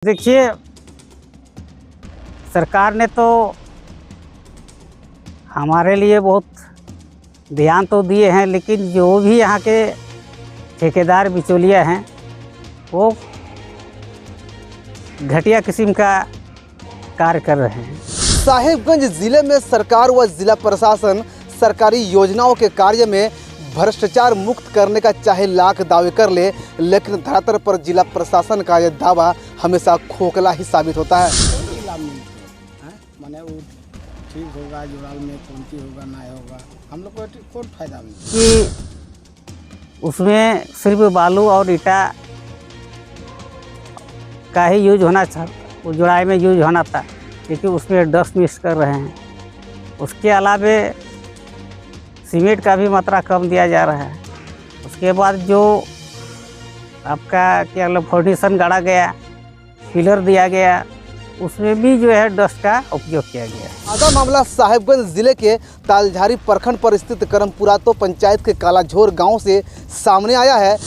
देखिए, सरकार ने तो हमारे लिए बहुत ध्यान तो दिए हैं, लेकिन जो भी यहाँ के ठेकेदार बिचौलिया हैं वो घटिया किस्म का कार्य कर रहे हैं। साहिबगंज जिले में सरकार व जिला प्रशासन सरकारी योजनाओं के कार्य में भ्रष्टाचार मुक्त करने का चाहे लाख दावे कर ले, लेकिन धरातल पर जिला प्रशासन का यह दावा हमेशा खोखला ही साबित होता है। माने वो ठीक होगा, जुड़ाल में कौनती होगा ना होगा, हम लोग को कोई फायदा नहीं कि उसमें सिर्फ बालू और ईटा का ही यूज होना था, वो जुड़ाई में यूज होना था, लेकिन उसमें डस्ट मिक्स कर रहे हैं। उसके अलावे सीमेंट का भी मात्रा कम दिया जा रहा है। उसके बाद जो आपका क्या फाउंडेशन गाड़ा गया, पिलर दिया गया, उसमें भी जो है डस्ट का उपयोग किया गया। आधा मामला साहिबगंज जिले के तालझारी प्रखंड पर स्थित करमपुरा तो पंचायत के कालाझोर गांव से सामने आया है।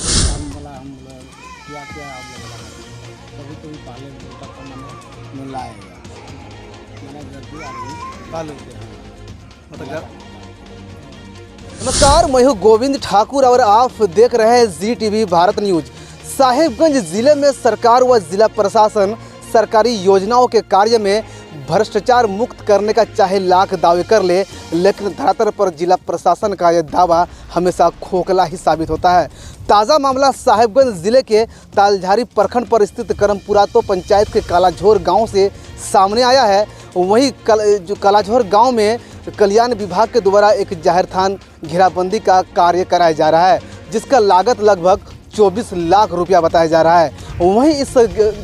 नमस्कार, मैं हूं गोविंद ठाकुर और आप देख रहे हैं ZTV भारत न्यूज। साहिबगंज जिले में सरकार व जिला प्रशासन सरकारी योजनाओं के कार्य में भ्रष्टाचार मुक्त करने का चाहे लाख दावे कर ले, लेकिन धरातल पर जिला प्रशासन का यह दावा हमेशा खोखला ही साबित होता है। ताज़ा मामला साहिबगंज जिले के तालझारी प्रखंड पर स्थित करमपुरा तो पंचायत के कालाझोर गांव से सामने आया है। वहीं जो कालाझोर गांव में कल्याण विभाग के द्वारा एक जाहिर स्थान घेराबंदी का कार्य कराया जा रहा है, जिसका लागत लगभग 24 लाख रुपया बताया जा रहा है। वहीं इस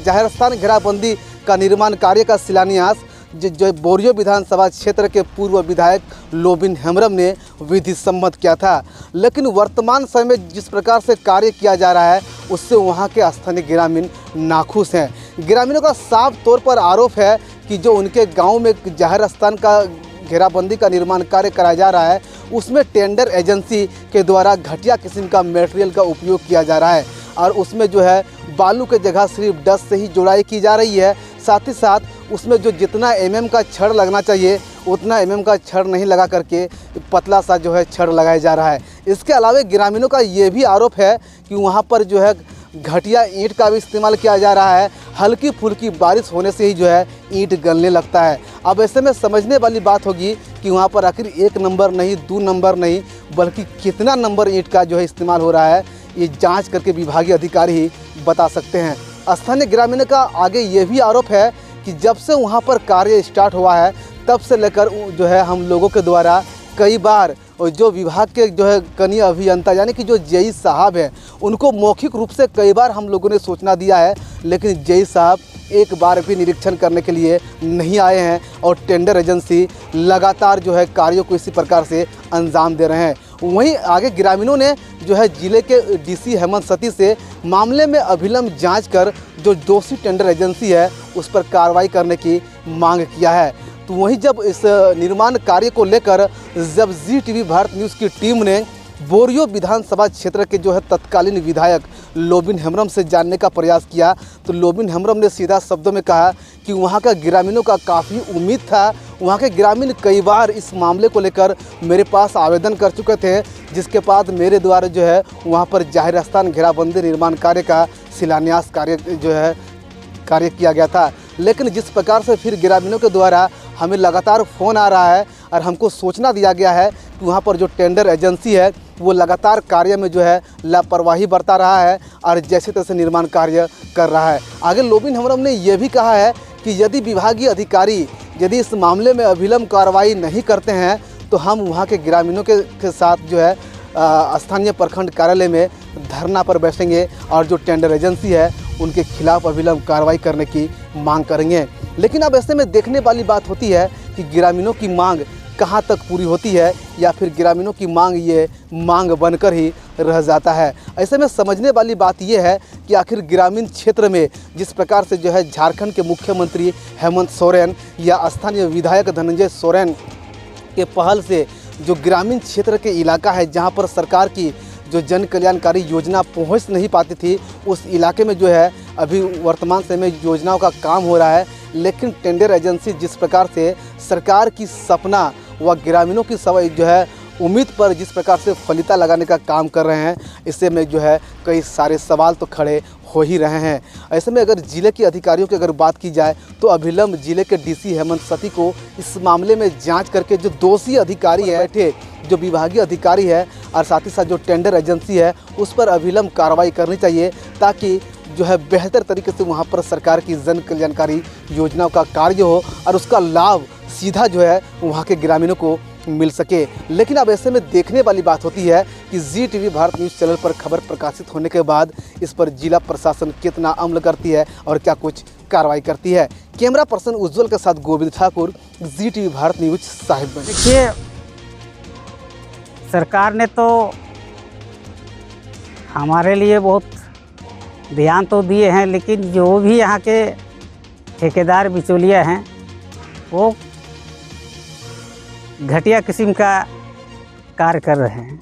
जाहिर स्थान घेराबंदी का निर्माण कार्य का शिलान्यास जो बोरियो विधानसभा क्षेत्र के पूर्व विधायक लोबिन हेम्ब्रम ने विधि सम्मत किया था, लेकिन वर्तमान समय में जिस प्रकार से कार्य किया जा रहा है उससे वहां के स्थानीय ग्रामीण नाखुश हैं। ग्रामीणों का साफ तौर पर आरोप है कि जो उनके गांव में जाहिर स्थान का घेराबंदी का निर्माण कार्य कराया जा रहा है उसमें टेंडर एजेंसी के द्वारा घटिया किस्म का मटेरियल का उपयोग किया जा रहा है और उसमें जो है बालू के जगह सिर्फ डस्ट से ही जुड़ाई की जा रही है। साथ ही साथ उसमें जो जितना mm का छड़ लगना चाहिए उतना mm का छड़ नहीं लगा करके पतला सा जो है छड़ लगाया जा रहा है। इसके अलावा ग्रामीणों का ये भी आरोप है कि वहाँ पर जो है घटिया ईंट का भी इस्तेमाल किया जा रहा है। हल्की फुल्की बारिश होने से ही जो है ईंट गलने लगता है। अब ऐसे में समझने वाली बात होगी कि वहाँ पर आखिर 1 नंबर नहीं, 2 नंबर नहीं, बल्कि कितना नंबर ईंट का जो है इस्तेमाल हो रहा है, ये जांच करके विभागीय अधिकारी ही बता सकते हैं। स्थानीय ग्रामीणों का आगे ये भी आरोप है कि जब से वहाँ पर कार्य स्टार्ट हुआ है तब से लेकर जो है हम लोगों के द्वारा कई बार और जो विभाग के जो है कनीय अभियंता यानी कि जो जेई साहब हैं उनको मौखिक रूप से कई बार हम लोगों ने सूचना दिया है, लेकिन जेई साहब एक बार भी निरीक्षण करने के लिए नहीं आए हैं और टेंडर एजेंसी लगातार जो है कार्यों को इसी प्रकार से अंजाम दे रहे हैं। वहीं आगे ग्रामीणों ने जो है जिले के DC हेमंत सती से मामले में अभिलंब जांच कर जो दोषी टेंडर एजेंसी है उस पर कार्रवाई करने की मांग किया है। तो वहीं जब इस निर्माण कार्य को लेकर जब ZTV भारत न्यूज़ की टीम ने बोरियो विधानसभा क्षेत्र के जो है तत्कालीन विधायक लोबिन हेम्ब्रम से जानने का प्रयास किया तो लोबिन हेम्ब्रम ने सीधा शब्दों में कहा कि वहां का ग्रामीणों का काफ़ी उम्मीद था। वहां के ग्रामीण कई बार इस मामले को लेकर मेरे पास आवेदन कर चुके थे, जिसके बाद मेरे द्वारा जो है वहां पर जाहिर स्थान घेराबंदी निर्माण कार्य का शिलान्यास कार्य किया गया था। लेकिन जिस प्रकार से फिर ग्रामीणों के द्वारा हमें लगातार फ़ोन आ रहा है और हमको सूचना दिया गया है कि वहाँ पर जो टेंडर एजेंसी है वो लगातार कार्य में जो है लापरवाही बरता रहा है और जैसे तैसे निर्माण कार्य कर रहा है। आगे लोबिन हेम्ब्रम ने यह भी कहा है कि यदि विभागीय अधिकारी यदि इस मामले में अविलंब कार्रवाई नहीं करते हैं तो हम वहाँ के ग्रामीणों के साथ जो है स्थानीय प्रखंड कार्यालय में धरना पर बैठेंगे और जो टेंडर एजेंसी है उनके खिलाफ अविलंब कार्रवाई करने की मांग करेंगे। लेकिन अब ऐसे में देखने वाली बात होती है कि ग्रामीणों की मांग कहां तक पूरी होती है या फिर ग्रामीणों की मांग ये मांग बनकर ही रह जाता है। ऐसे में समझने वाली बात ये है कि आखिर ग्रामीण क्षेत्र में जिस प्रकार से जो है झारखंड के मुख्यमंत्री हेमंत सोरेन या स्थानीय विधायक धनंजय सोरेन के पहल से जो ग्रामीण क्षेत्र के इलाका है जहाँ पर सरकार की जो जन कल्याणकारी योजना पहुँच नहीं पाती थी, उस इलाके में जो है अभी वर्तमान समय में योजनाओं का काम हो रहा है, लेकिन टेंडर एजेंसी जिस प्रकार से सरकार की सपना व ग्रामीणों की जो है उम्मीद पर जिस प्रकार से फलिता लगाने का काम कर रहे हैं, इससे में जो है कई सारे सवाल तो खड़े हो ही रहे हैं। ऐसे में अगर जिले के अधिकारियों की अगर बात की जाए तो अभिलंब जिले के डीसी हेमंत सती को इस मामले में जांच करके जो दोषी अधिकारी है, बैठे जो विभागीय अधिकारी है और साथ ही साथ जो टेंडर एजेंसी है, उस पर अभिलंब कार्रवाई करनी चाहिए, ताकि जो है बेहतर तरीके से वहाँ पर सरकार की जन कल्याणकारी योजनाओं का कार्य हो और उसका लाभ सीधा जो है वहाँ के ग्रामीणों को मिल सके। लेकिन अब ऐसे में देखने वाली बात होती है कि जी टीवी भारत न्यूज़ चैनल पर खबर प्रकाशित होने के बाद इस पर जिला प्रशासन कितना अमल करती है और क्या कुछ कार्रवाई करती है। कैमरा पर्सन उज्जवल के साथ गोविंद ठाकुर, जी टीवी भारत न्यूज़ साहिबगंज। देखिए, सरकार ने तो हमारे लिए बहुत ध्यान तो दिए हैं, लेकिन जो भी यहाँ के ठेकेदार बिचौलिया हैं वो घटिया किस्म का कार्य कर रहे हैं।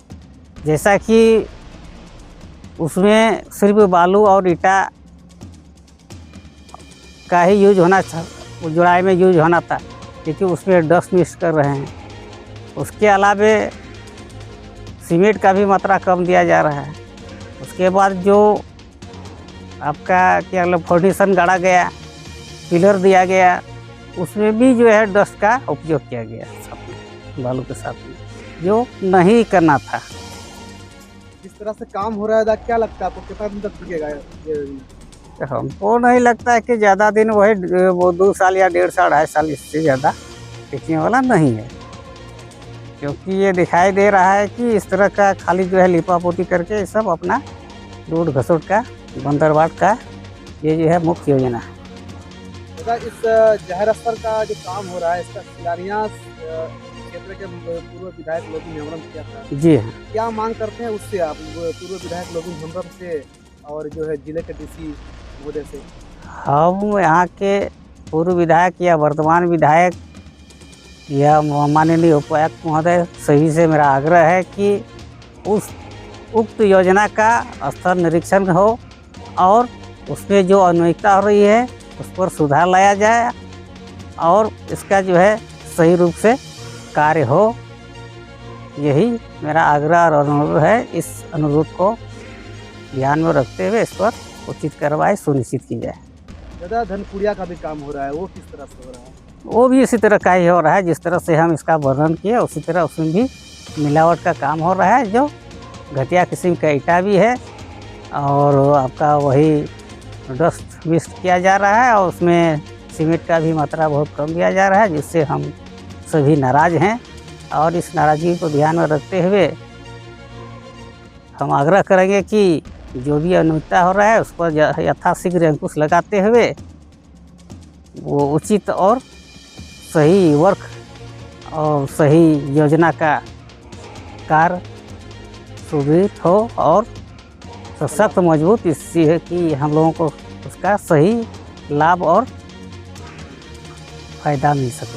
जैसा कि उसमें सिर्फ बालू और ईटा का ही यूज होना था, जुड़ाई में यूज होना था, लेकिन उसमें डस्ट मिक्स कर रहे हैं। उसके अलावे सीमेंट का भी मात्रा कम दिया जा रहा है। उसके बाद जो आपका क्या फाउंडेशन गाड़ा गया, पिलर दिया गया, उसमें भी जो है डस्ट का उपयोग किया गया बालू के साथ में, जो नहीं करना था। जिस तरह से काम हो रहा है, क्या लगता है आपको कितना दिन तक टिकेगा ये? हमको नहीं लगता है कि ज़्यादा दिन वो 2 साल या 1.5 साल 2.5 साल इससे ज़्यादा टिकने वाला नहीं है, क्योंकि ये दिखाई दे रहा है कि इस तरह का खाली जो है लिपापोती करके सब अपना रोड घसोट का बंदरबाट का ये जो है मुख्य योजना है। इस जहर स्तर का जो काम हो रहा है, इसका शिलान्यास क्षेत्र के पूर्व विधायक लोबिन हेम्ब्रम किया था। जी हाँ। क्या मांग करते हैं उससे आप, पूर्व विधायक लोबिन हेम्ब्रम से और जो है जिले के डीसी महोदय से? हम यहाँ के पूर्व विधायक या वर्तमान विधायक या माननीय उपायुक्त महोदय सभी से मेरा आग्रह है कि उस उक्त योजना का स्थल निरीक्षण हो और उसमें जो अनियमितता हो रही है उस पर सुधार लाया जाए और इसका जो है सही रूप से कार्य हो। यही मेरा आग्रह और अनुरोध है। इस अनुरोध को ध्यान में रखते हुए इस पर उचित कार्रवाई सुनिश्चित की जाए। दादा, धनपुरिया का भी काम हो रहा है, वो किस तरह से हो रहा है? वो भी इसी तरह का ही हो रहा है, जिस तरह से हम इसका वर्णन किए उसी तरह उसमें भी मिलावट का काम हो रहा है। जो घटिया किस्म का ईटा भी है और आपका वही डस्ट मिक्स किया जा रहा है और उसमें सीमेंट का भी मात्रा बहुत कम दिया जा रहा है, जिससे हम सभी नाराज़ हैं। और इस नाराज़गी को ध्यान में रखते हुए हम आग्रह करेंगे कि जो भी अनियमितता हो रहा है उस पर यथाशीघ्र अंकुश लगाते हुए वो उचित और सही वर्क और सही योजना का कार्य सुदृढ़ हो और सशक्त मजबूत, इससे कि हम लोगों को उसका सही लाभ और फायदा मिल सके।